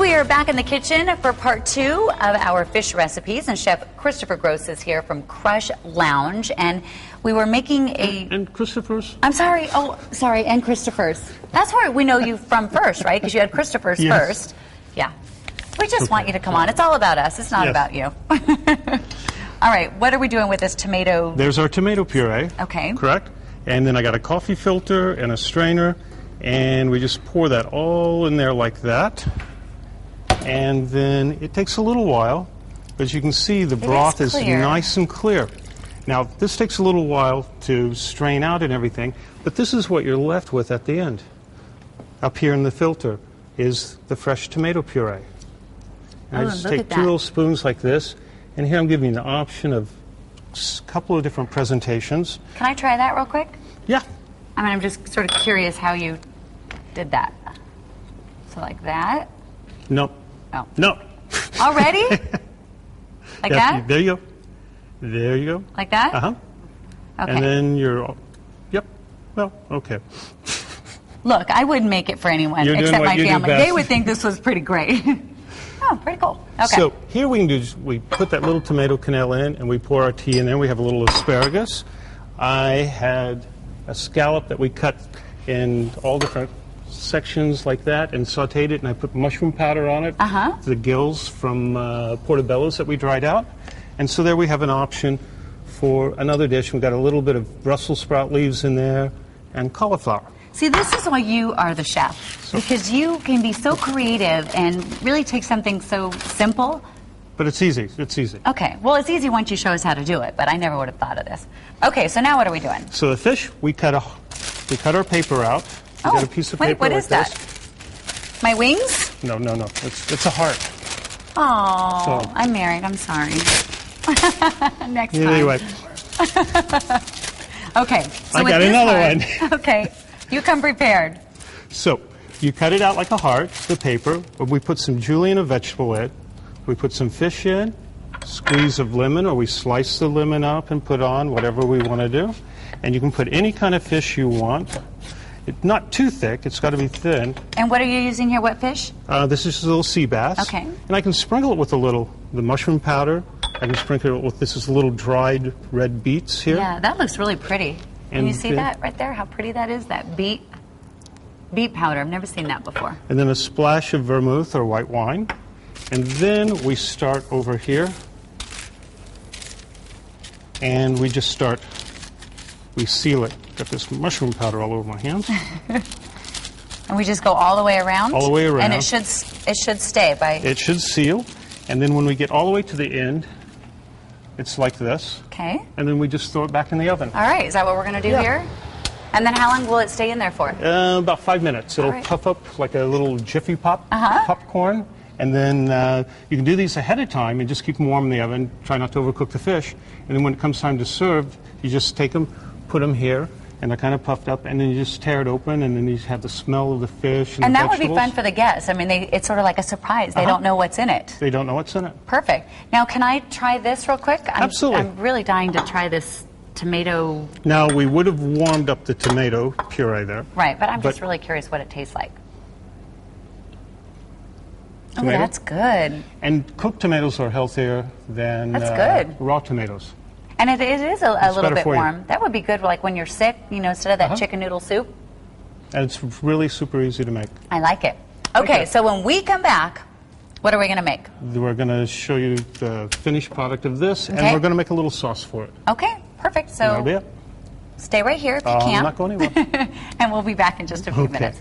We are back in the kitchen for part 2 of our fish recipes, and Chef Christopher Gross is here from Crush Lounge, and we were making a... And Christopher's? I'm sorry, sorry, and Christopher's. That's where we know you from first, right? Because you had Christopher's first. Yeah. We just want you to come on. It's all about us. It's not about you. All right, what are we doing with this tomato? There's our tomato puree. Okay. Correct? And then I got a coffee filter and a strainer, and we just pour that all in there like that. And then it takes a little while, but as you can see, the broth is nice and clear. Now, this takes a little while to strain out and everything, but this is what you're left with at the end. Up here in the filter is the fresh tomato puree. And I just take 2 little spoons like this, and here I'm giving you an option of a couple of different presentations. Can I try that real quick? Yeah. I mean, I'm just sort of curious how you did that. So like that? Nope. Oh. No. Already? Like that? There you go. There you go. Like that? Uh-huh. Okay. And then you're, yep, well, okay. Look, I wouldn't make it for anyone except my family. They would think this was pretty great. Oh, pretty cool. Okay. So here we can do is we put that little tomato cannelle in, and we pour our tea in there. We have a little asparagus. I had a scallop that we cut in all different sections like that and sauteed it, and I put mushroom powder on it, the gills from portobello's that we dried out. And so there we have an option for another dish. We've got a little bit of Brussels sprout leaves in there and cauliflower. See, this is why you are the chef, because you can be so creative and really take something so simple. But it's easy. It's easy. Okay. Well, it's easy once you show us how to do it, but I never would have thought of this. Okay, so now what are we doing? So the fish, we cut our paper out. We got a piece of paper what like is that? this. My wings? No. It's a heart. Oh, so, I'm married. I'm sorry. Next time. Anyway. Okay. So I got another one. Okay. You come prepared. So you cut it out like a heart, the paper. We put some julienne, a vegetable in. We put some fish in, squeeze of lemon, or we slice the lemon up and put on whatever we want to do. And you can put any kind of fish you want. It's not too thick. It's got to be thin. And what are you using here? What fish? This is a little sea bass. Okay. And I can sprinkle it with the mushroom powder. I can sprinkle it with, this is little dried red beets here. Yeah, that looks really pretty. Can you see that right there? How pretty that is? That beet powder. I've never seen that before. And then a splash of vermouth or white wine. And then we start over here. And we just start, we seal it. Got this mushroom powder all over my hands. And we just go all the way around? All the way around. And it should stay by... It should seal. And then when we get all the way to the end, it's like this. Okay. And then we just throw it back in the oven. All right. Is that what we're going to do here? And then how long will it stay in there for? About 5 minutes. It'll puff up like a little Jiffy Pop popcorn. And then you can do these ahead of time and just keep them warm in the oven. Try not to overcook the fish. And then when it comes time to serve, you just take them, put them here, and they're kind of puffed up, and then you just tear it open, and then you have the smell of the fish and the that vegetables. Would be fun for the guests. I mean, it's sort of like a surprise. They don't know what's in it. They don't know what's in it. Perfect. Now, can I try this real quick? Absolutely. I'm really dying to try this tomato. Now, we would have warmed up the tomato puree there. Right, but I'm just really curious what it tastes like. Tomato? Oh, that's good. And cooked tomatoes are healthier than raw tomatoes. And it is a little bit warm. That would be good, like when you're sick, instead of that chicken noodle soup. And it's really super easy to make. I like it. Okay, so when we come back, what are we going to make? We're going to show you the finished product of this, and we're going to make a little sauce for it. Okay, perfect. So that'll be it. Stay right here if you can. I'm not going anywhere. And we'll be back in just a few minutes.